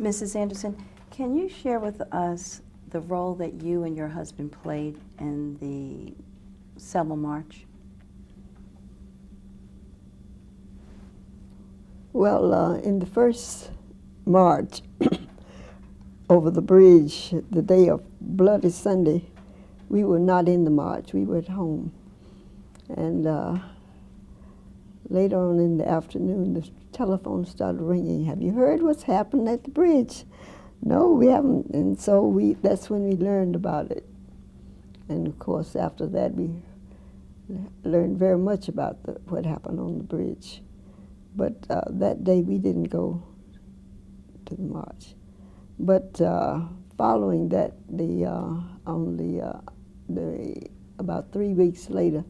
Mrs. Anderson, can you share with us the role that you and your husband played in the Selma March? Well, in the first march over the bridge, the day of Bloody Sunday, we were not in the march. We were at home. And later on in the afternoon, the telephone started ringing. Have you heard what's happened at the bridge? No, we haven't. And so that's when we learned about it. And of course, after that, we learned very much about what happened on the bridge. But that day, we didn't go to the march. But following that, about 3 weeks later,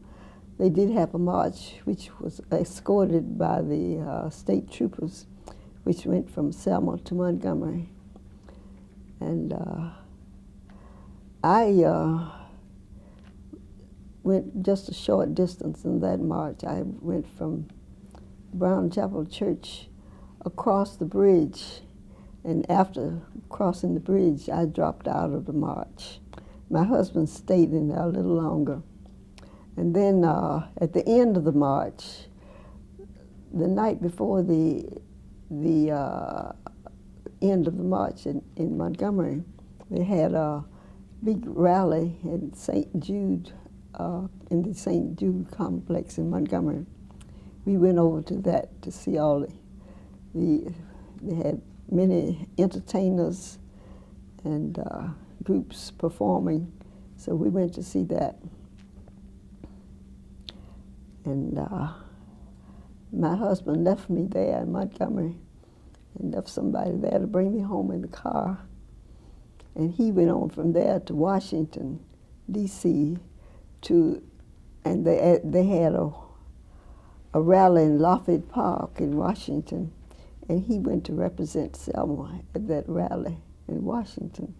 they did have a march which was escorted by the state troopers, which went from Selma to Montgomery. And I went just a short distance in that march. I went from Brown Chapel Church across the bridge, and after crossing the bridge, I dropped out of the march. My husband stayed in there a little longer. And then at the end of the march, the night before the end of the march in Montgomery, they had a big rally in St. Jude, in the St. Jude complex in Montgomery. We went over to that to see all they had many entertainers and groups performing, so we went to see that. And my husband left me there in Montgomery and left somebody there to bring me home in the car. And he went on from there to Washington, D.C., and they had a rally in Lafayette Park in Washington, and he went to represent Selma at that rally in Washington.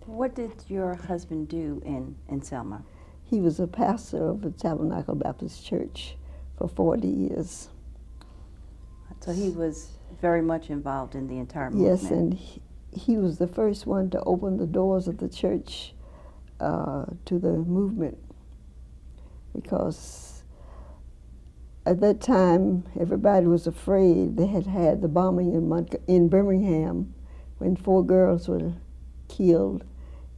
What did your husband do in Selma? He was a pastor of the Tabernacle Baptist Church for 40 years. So he was very much involved in the entire movement. Yes, and he was the first one to open the doors of the church to the movement, because at that time everybody was afraid. They had the bombing in Birmingham when 4 girls were killed,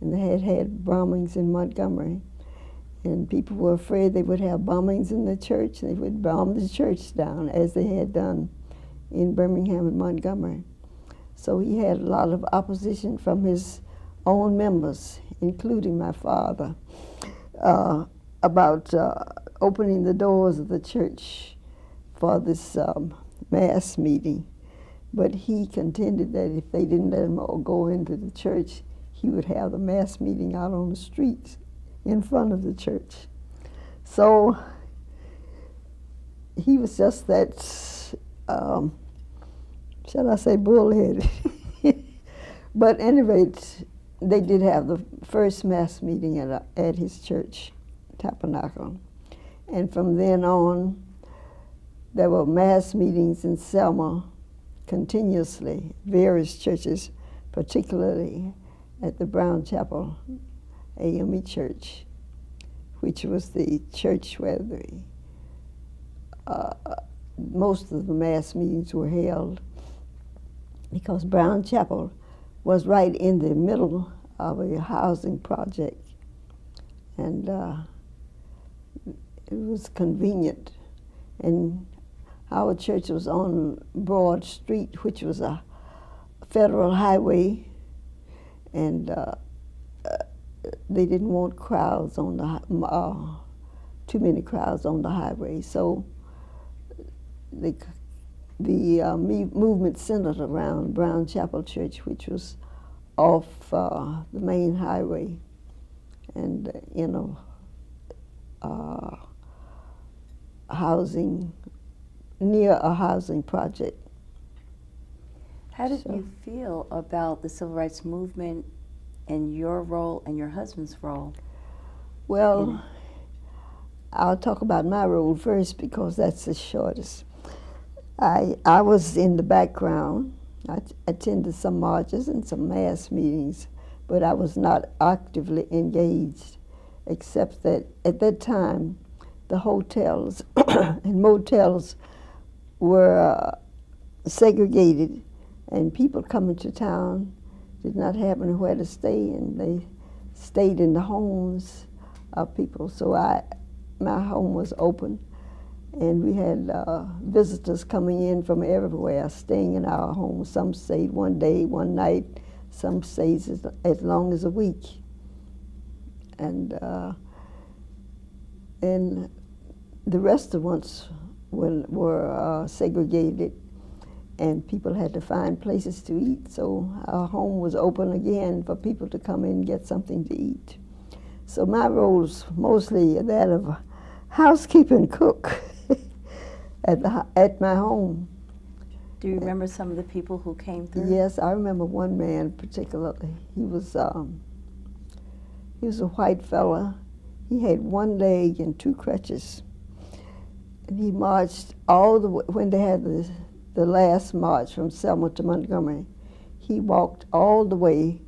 and they had bombings in Montgomery. And people were afraid they would have bombings in the church. They would bomb the church down, as they had done in Birmingham and Montgomery. So he had a lot of opposition from his own members, including my father, about opening the doors of the church for this mass meeting. But he contended that if they didn't let him all go into the church, he would have the mass meeting out on the streets in front of the church. So he was just that, shall I say, bullheaded. But at any rate, they did have the first mass meeting at his church, Tabernacle. And from then on, there were mass meetings in Selma continuously, various churches, particularly at the Brown Chapel AME Church, which was the church where most of the mass meetings were held, because Brown Chapel was right in the middle of a housing project, and it was convenient. And our church was on Broad Street, which was a federal highway, and they didn't want crowds on too many crowds on the highway. So the movement centered around Brown Chapel Church, which was off the main highway and near a housing project. How did you feel about the civil rights movement and your role and your husband's role? Well, I'll talk about my role first because that's the shortest. I was in the background, I attended some marches and some mass meetings, but I was not actively engaged, except that at that time, the hotels and motels were segregated, and people coming to town did not have anywhere to stay, and they stayed in the homes of people. So my home was open, and we had visitors coming in from everywhere, staying in our home. Some stayed one day, one night. Some stayed as long as a week. And the restaurants were segregated, and people had to find places to eat. So our home was open again for people to come in and get something to eat. So my role was mostly that of housekeeping cook at my home. Do you remember some of the people who came through? Yes, I remember one man particularly. He was a white fella. He had one leg and two crutches, and he marched all the way. When they had the last march from Selma to Montgomery, he walked all the way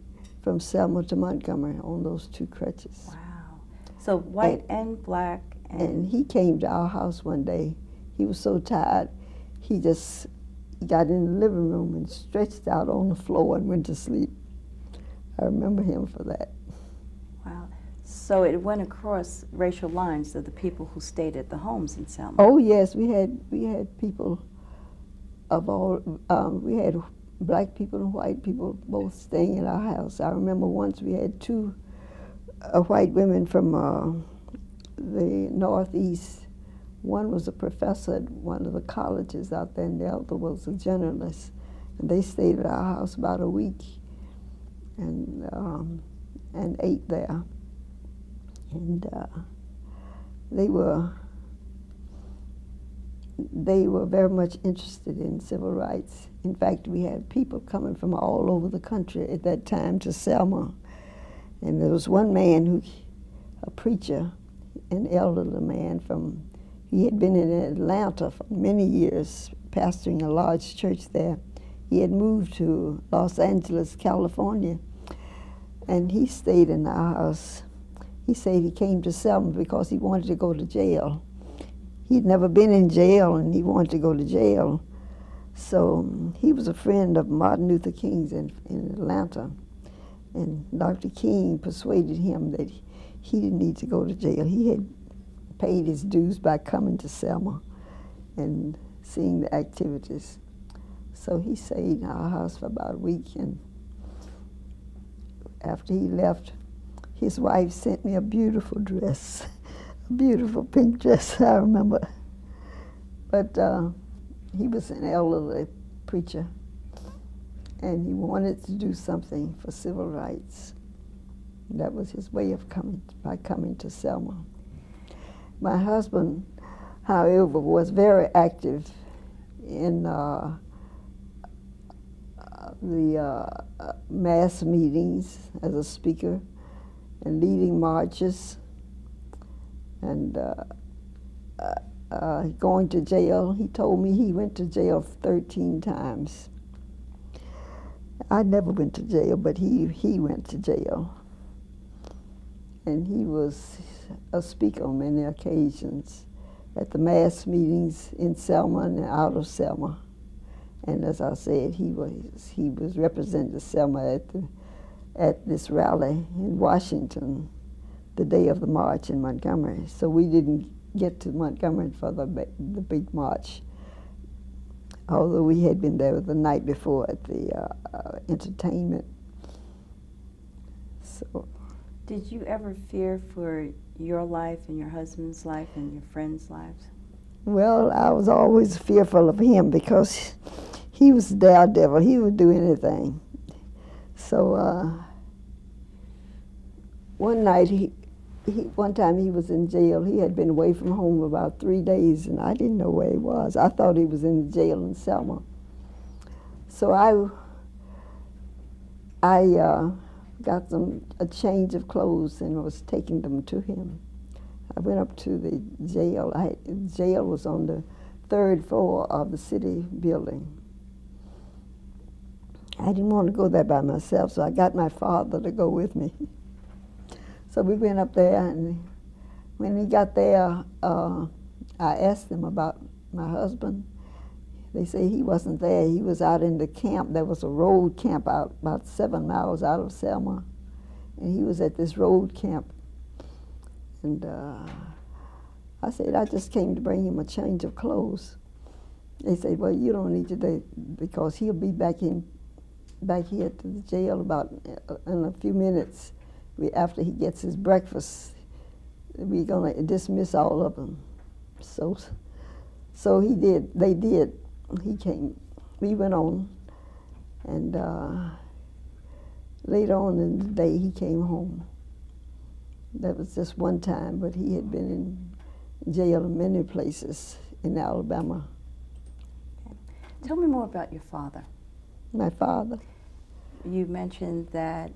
from Selma to Montgomery on those two crutches. Wow. So white and black. And he came to our house one day. He was so tired, he just got in the living room and stretched out on the floor and went to sleep. I remember him for that. Wow. So it went across racial lines of the people who stayed at the homes in Selma. Oh yes, we had people of all. We had black people and white people both staying in our house. I remember once we had two white women from the Northeast. One was a professor at one of the colleges out there, and the other was a journalist. And they stayed at our house about a week and ate there. And they were very much interested in civil rights. In fact, we had people coming from all over the country at that time to Selma. And there was one man a preacher, an elderly man he had been in Atlanta for many years, pastoring a large church there. He had moved to Los Angeles, California, and he stayed in our house. He said he came to Selma because he wanted to go to jail. He'd never been in jail, and he wanted to go to jail. So he was a friend of Martin Luther King's in Atlanta, and Dr. King persuaded him that he didn't need to go to jail. He had paid his dues by coming to Selma and seeing the activities. So he stayed in our house for about a week, and after he left, his wife sent me a beautiful dress, a beautiful pink dress, I remember. But he was an elderly preacher, and he wanted to do something for civil rights. That was his way of coming to Selma. My husband, however, was very active in the mass meetings as a speaker and leading marches and going to jail. He told me he went to jail 13 times. I never went to jail, but he went to jail. And he was a speaker on many occasions at the mass meetings in Selma and out of Selma. And as I said, he was representing Selma at this rally in Washington, the day of the march in Montgomery. So we didn't get to Montgomery for the big march, although we had been there the night before at the entertainment. So. Did you ever fear for your life and your husband's life and your friends' lives? Well, I was always fearful of him because he was a daredevil. He would do anything. So one time he was in jail. He had been away from home about 3 days, and I didn't know where he was. I thought he was in jail in Selma. So I got a change of clothes and was taking them to him. I went up to the jail. The jail was on the 3rd floor of the city building. I didn't want to go there by myself, so I got my father to go with me. So we went up there, and when we got there, I asked them about my husband. They say he wasn't there. He was out in the camp. There was a road camp out about 7 miles out of Selma, and he was at this road camp. And I said, I just came to bring him a change of clothes. They said, well, you don't need to, because he'll be back here to the jail about in a few minutes. After he gets his breakfast, we're going to dismiss all of them. So he did. They did. He came. We went on, and later on in the day, he came home. That was just one time, but he had been in jail in many places in Alabama. Okay. Tell me more about your father. My father. You mentioned that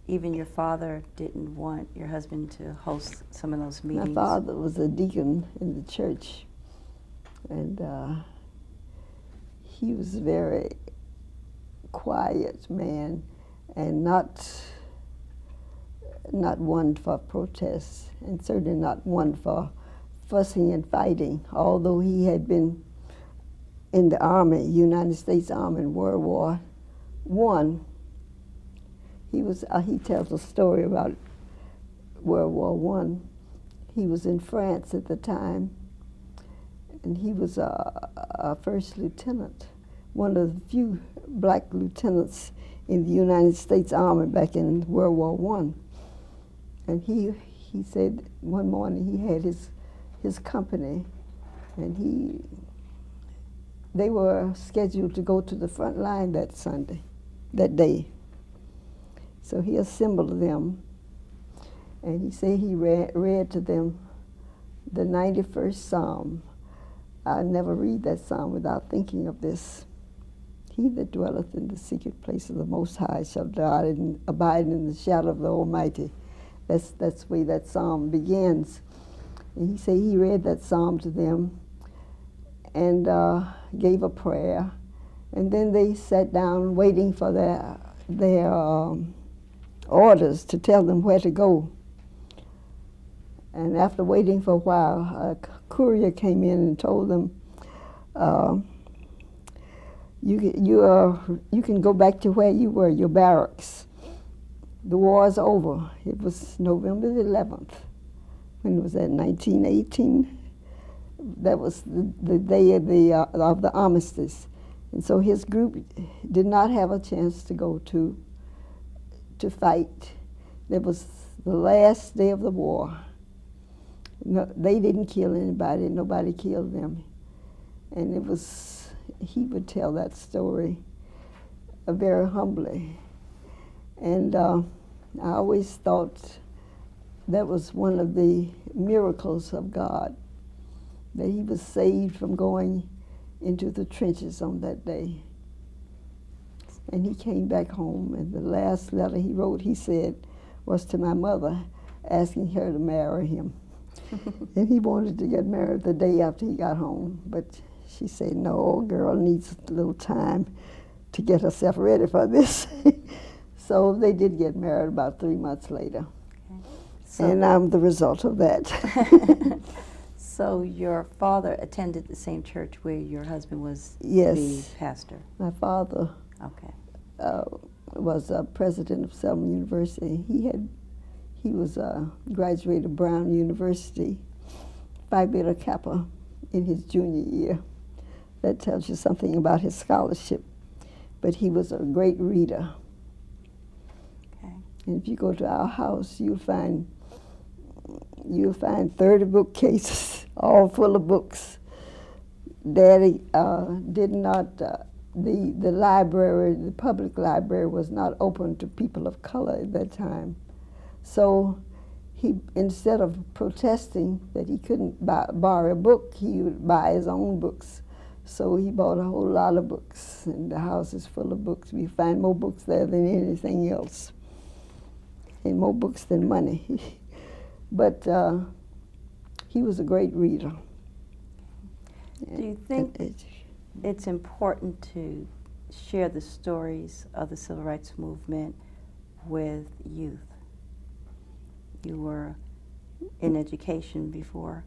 even your father didn't want your husband to host some of those meetings. My father was a deacon in the church, and he was a very quiet man, and not one for protests, and certainly not one for fussing and fighting. Although he had been in the Army, United States Army in World War I, he tells a story about World War I. He was in France at the time, and he was a first lieutenant, one of the few black lieutenants in the United States Army back in World War I. And he said one morning he had his company, and they were scheduled to go to the front line that day. So he assembled them, and he said he read to them the 91st Psalm. I never read that psalm without thinking of this. He that dwelleth in the secret place of the Most High shall abide in the shadow of the Almighty. That's the way that psalm begins. And he said he read that psalm to them and gave a prayer. And then they sat down waiting for their orders to tell them where to go. And after waiting for a while, a courier came in and told them, you can go back to where you were, your barracks. The war's over. It was November the 11th. When was that, 1918? That was the day of the armistice. And so his group did not have a chance to go to fight. It was the last day of the war. No, they didn't kill anybody. Nobody killed them. And he would tell that story very humbly. And I always thought that was one of the miracles of God, that he was saved from going into the trenches on that day. And he came back home, and the last letter he wrote, he said, was to my mother, asking her to marry him. And he wanted to get married the day after he got home, but she said, no, girl needs a little time to get herself ready for this. So they did get married about 3 months later. Okay. So, and I'm the result of that. So your father attended the same church where your husband was yes. the pastor? My father was president of Selma University. He was a graduate of Brown University, Phi Beta Kappa, in his junior year. That tells you something about his scholarship. But he was a great reader. Okay. And if you go to our house, you'll find 30 bookcases, all full of books. Daddy did not, the library, the public library was not open to people of color at that time. So he, instead of protesting that he couldn't borrow a book, he would buy his own books. So he bought a whole lot of books, and the house is full of books. We find more books there than anything else, and more books than money. But he was a great reader. Do you think it's important to share the stories of the civil rights movement with youth. You were in education before.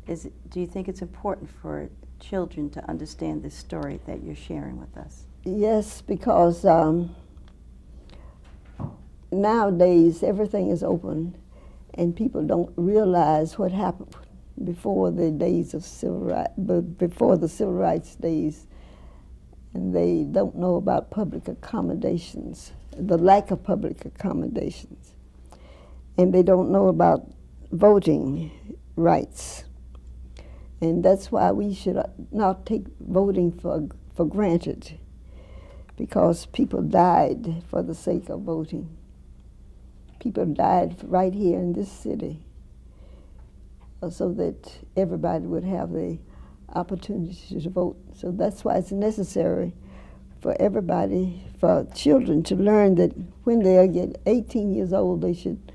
Do you think it's important for children to understand this story that you're sharing with us? Yes, because nowadays everything is open and people don't realize what happened before the days of civil rights, before the civil rights days. And they don't know about public accommodations, the lack of public accommodations. And they don't know about voting rights. And that's why we should not take voting for granted, because people died for the sake of voting. People died right here in this city so that everybody would have the opportunity to vote. So that's why it's necessary for everybody, for children to learn that when they get 18 years old, they should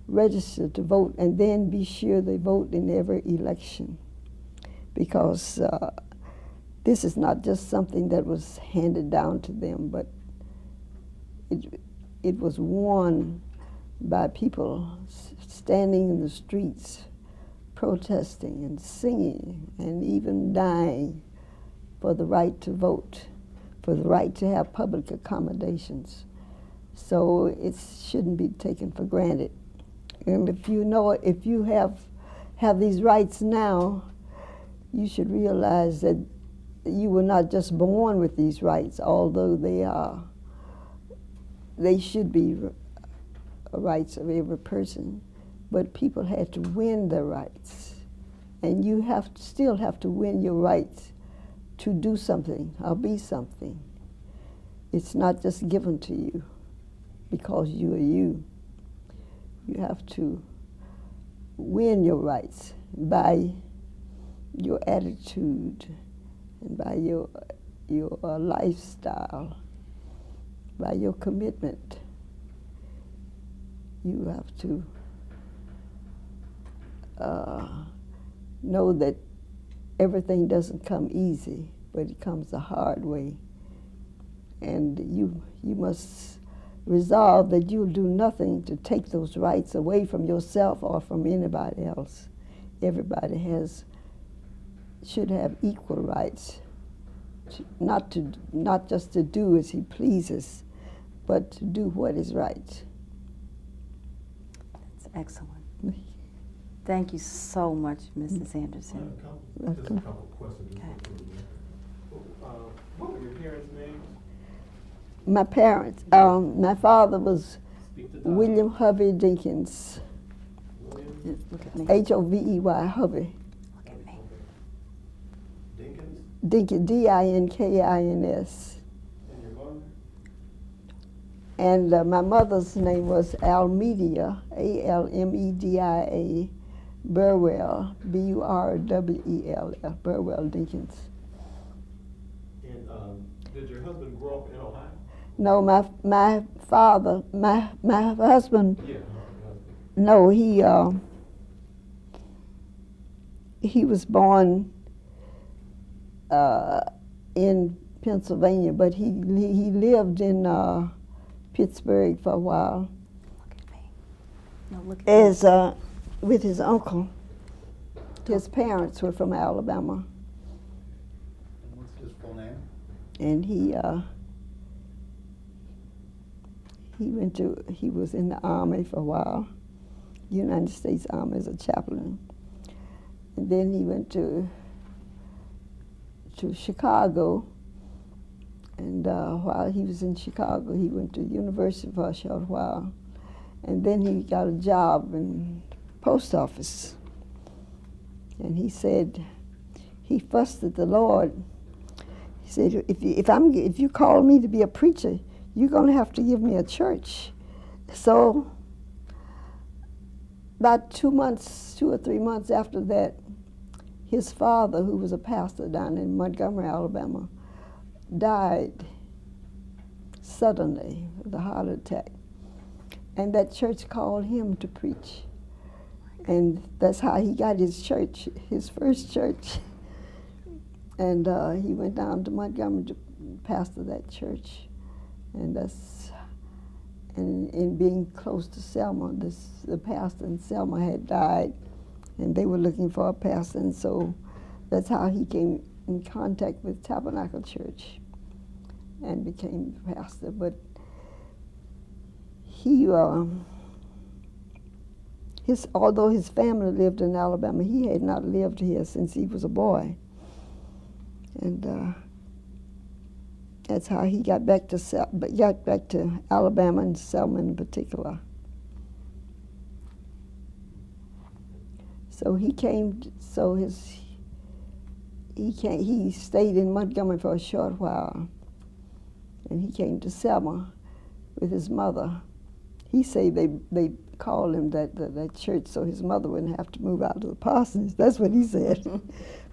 register to vote and then be sure they vote in every election. Because this is not just something that was handed down to them, but it was won by people standing in the streets, protesting and singing and even dying for the right to vote, for the right to have public accommodations. So it shouldn't be taken for granted. And if you have these rights now, you should realize that you were not just born with these rights, although they should be rights of every person. But people had to win their rights. And you still have to win your rights to do something or be something. It's not just given to you because you are you. You have to win your rights by your attitude and by your lifestyle, by your commitment. You have to know that everything doesn't come easy, but it comes the hard way. And you must resolve that you'll do nothing to take those rights away from yourself or from anybody else. Everybody should have equal rights, not just to do as he pleases, but to do what is right. That's excellent. Thank you so much, Mrs. Anderson. Just a couple questions. Okay. What were your parents' names? My parents, my father was William Hovey Dinkins, Look at me. H-O-V-E-Y, Hovey. Look at me. Dinkins? Dinkins, D-I-N-K-I-N-S. And your mother? And my mother's name was Almedia, A-L-M-E-D-I-A, Burwell, B-U-R-W-E-L-L, Burwell Dinkins. And did your husband grow up in Ohio? No, my father, my husband, Yeah. no, he was born in Pennsylvania, but he lived in Pittsburgh for a while Look at me. No, look at me. as with his uncle. His parents were from Alabama, And what's his full name? and he was in the Army for a while, United States Army as a chaplain. And then he went to Chicago, and while he was in Chicago, he went to university for a short while, and then he got a job in the post office. And he said, he fussed at the Lord. He said, if you call me to be a preacher, you're going to have to give me a church. So about 2 or 3 months after that, his father, who was a pastor down in Montgomery, Alabama, died suddenly with a heart attack. And that church called him to preach. And that's how he got his church, his first church. And he went down to Montgomery pastor of that church, and in being close to Selma, the pastor in Selma had died, and they were looking for a pastor, and so that's how he came in contact with Tabernacle Church and became pastor. But he, although his family lived in Alabama, he had not lived here since he was a boy, and that's how he got back to Alabama and Selma in particular. So he came. He stayed in Montgomery for a short while, and he came to Selma with his mother. He said they called him that church so his mother wouldn't have to move out to the parsonage. That's what he said.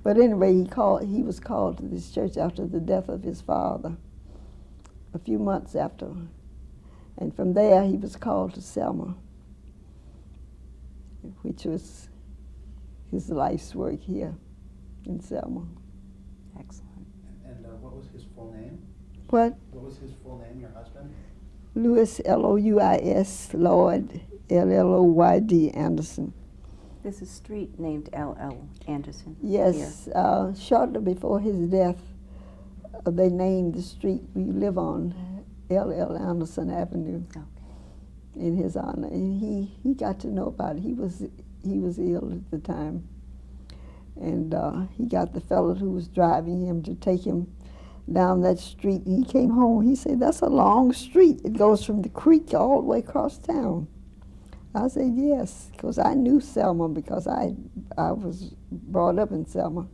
But anyway, he was called to this church after the death of his father, a few months after. And from there, he was called to Selma, which was his life's work here in Selma. Excellent. And what was his full name? What? What was his full name, your husband? Louis, Louis, Lloyd, Lloyd Anderson. There's a street named L.L. Anderson. Yes, shortly before his death, they named the street we live on L.L. Anderson Avenue Okay. in his honor. And he got to know about it. He was ill at the time, and he got the fellow who was driving him to take him down that street. And he came home. He said, "That's a long street. It goes from the creek all the way across town." I said, "Yes," because I knew Selma because I was brought up in Selma.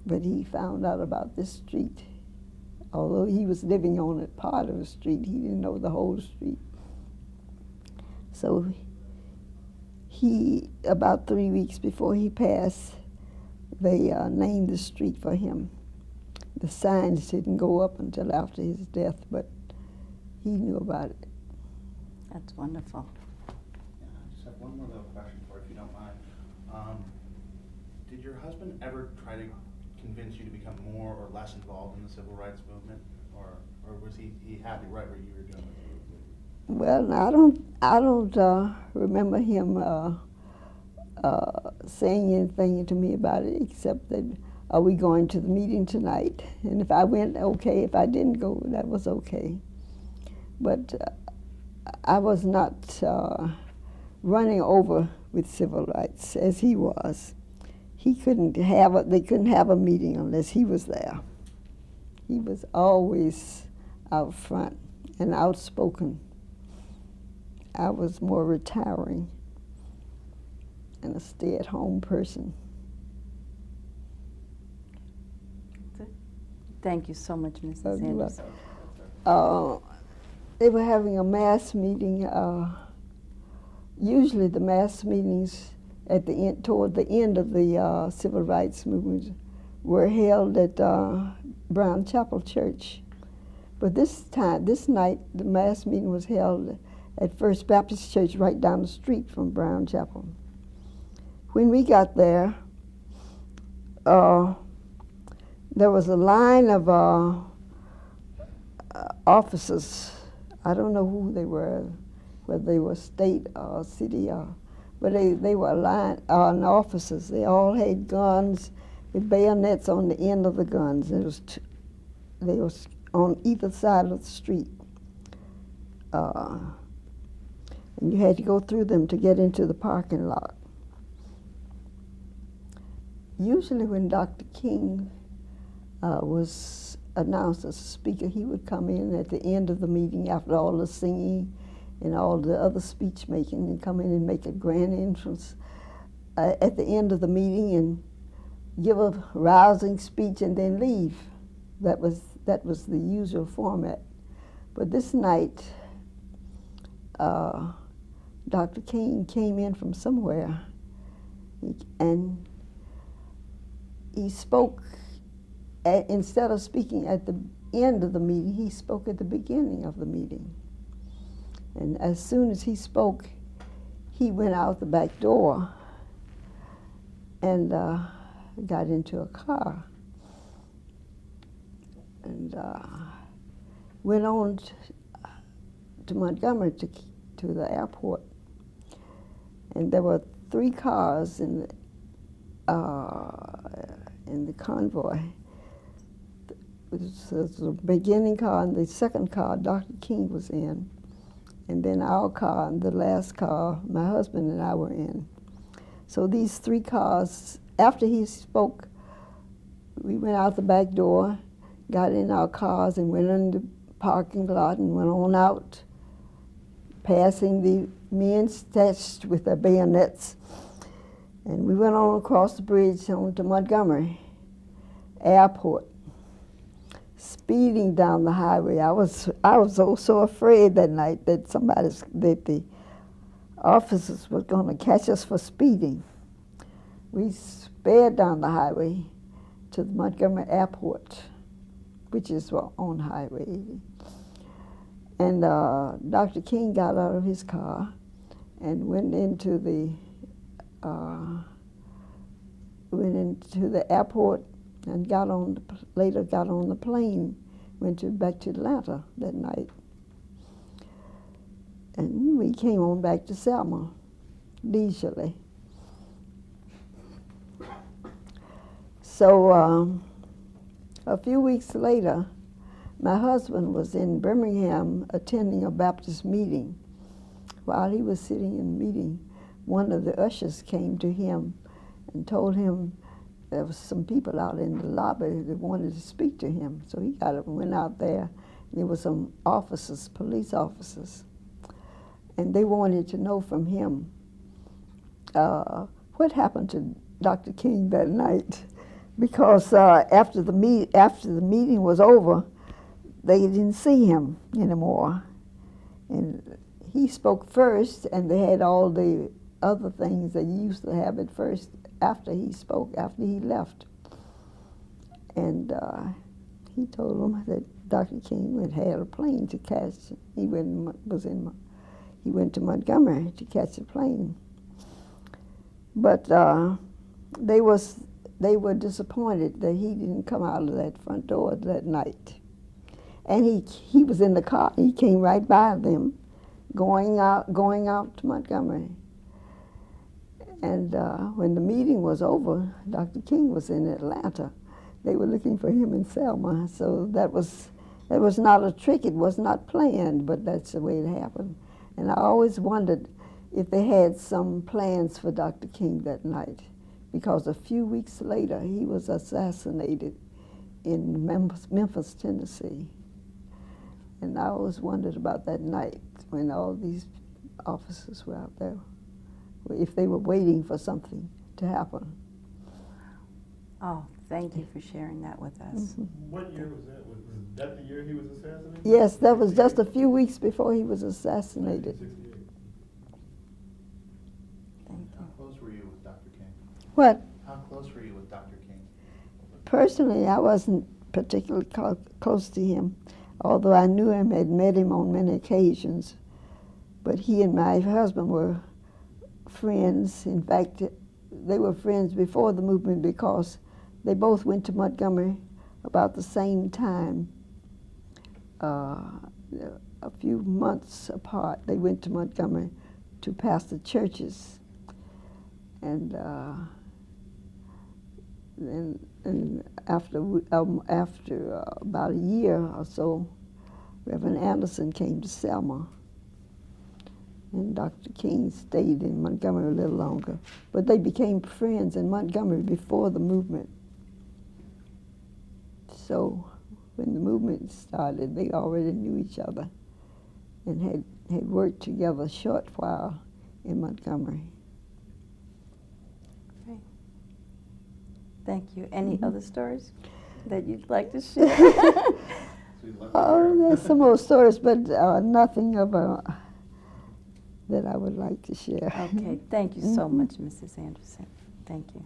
But he found out about this street. Although he was living on a part of the street, he didn't know the whole street. So he, about 3 weeks before he passed, they named the street for him. The signs didn't go up until after his death, but he knew about it. That's wonderful. Yeah, I just have one more little question for you, if you don't mind. Did your husband ever try to convince you to become more or less involved in the civil rights movement, or was he happy right where you were doing it? Well, I don't remember him saying anything to me about it, except that, "Are we going to the meeting tonight?" And if I went, okay. If I didn't go, that was okay. But I was not running over with civil rights as he was. They couldn't have a meeting unless he was there. He was always out front and outspoken. I was more retiring and a stay-at-home person. Thank you so much, Mrs. You're Anderson. They were having a mass meeting. Usually the mass meetings at the end, toward the end of the civil rights movement, were held at Brown Chapel Church. But this night, the mass meeting was held at First Baptist Church right down the street from Brown Chapel. When we got there, there was a line of officers. I don't know who they were, whether they were state or city, but they were on officers. They all had guns with bayonets on the end of the guns. They was on either side of the street. And you had to go through them to get into the parking lot. Usually when Dr. King was announced as a speaker, he would come in at the end of the meeting after all the singing and all the other speech making, and come in and make a grand entrance at the end of the meeting and give a rousing speech and then leave. That was the usual format. But this night, Dr. King came in from somewhere, and he spoke. Instead of speaking at the end of the meeting, he spoke at the beginning of the meeting. And as soon as he spoke, he went out the back door and got into a car. and went on to Montgomery to the airport. And there were 3 cars in the convoy. This was the beginning car, and the second car Dr. King was in. And then our car, and the last car, my husband and I were in. So these 3 cars, after he spoke, we went out the back door, got in our cars, and went in the parking lot and went on out, passing the men stashed with their bayonets. And we went on across the bridge on to Montgomery Airport, speeding down the highway. I was so afraid that night that the officers were going to catch us for speeding. We sped down the highway to the Montgomery Airport, which is on Highway 80. And Dr. King got out of his car and went into the airport and later got on the plane, went back to Atlanta that night. And we came on back to Selma leisurely. So a few weeks later, my husband was in Birmingham attending a Baptist meeting. While he was sitting in the meeting, one of the ushers came to him and told him there was some people out in the lobby that wanted to speak to him. So he got up and went out there. And there were some officers, police officers, and they wanted to know from him what happened to Dr. King that night, because after the meeting was over, they didn't see him anymore. And he spoke first, and they had all the other things that you used to have at first after he spoke, after he left. And he told them that Dr. King had a plane to catch. He went to Montgomery to catch a plane. But they were disappointed that he didn't come out of that front door that night. And he was in the car. He came right by them, going out to Montgomery. And when the meeting was over, Dr. King was in Atlanta. They were looking for him in Selma. So that was not a trick. It was not planned, but that's the way it happened. And I always wondered if they had some plans for Dr. King that night, because a few weeks later he was assassinated in Memphis, Tennessee. And I always wondered about that night when all these officers were out there, if they were waiting for something to happen. Oh, thank you for sharing that with us. Mm-hmm. What year was that? Was that the year he was assassinated? Yes, that was just a few weeks before he was assassinated. 1968. Thank How you. close were you with Dr. King? What? How close were you with Dr. King? Personally, I wasn't particularly close to him, although I knew him, had met him on many occasions. But he and my husband were friends. In fact, they were friends before the movement because they both went to Montgomery about the same time. A few months apart, they went to Montgomery to pastor churches. And after about a year or so, Reverend Anderson came to Selma, and Dr. King stayed in Montgomery a little longer. But they became friends in Montgomery before the movement. So when the movement started, they already knew each other and had worked together a short while in Montgomery. Great. Thank you. Any Mm-hmm. other stories that you'd like to share? So you left Oh, there. there's some more stories, but nothing of that I would like to share. Okay. Thank you so Mhm. much, Mrs. Anderson. Thank you.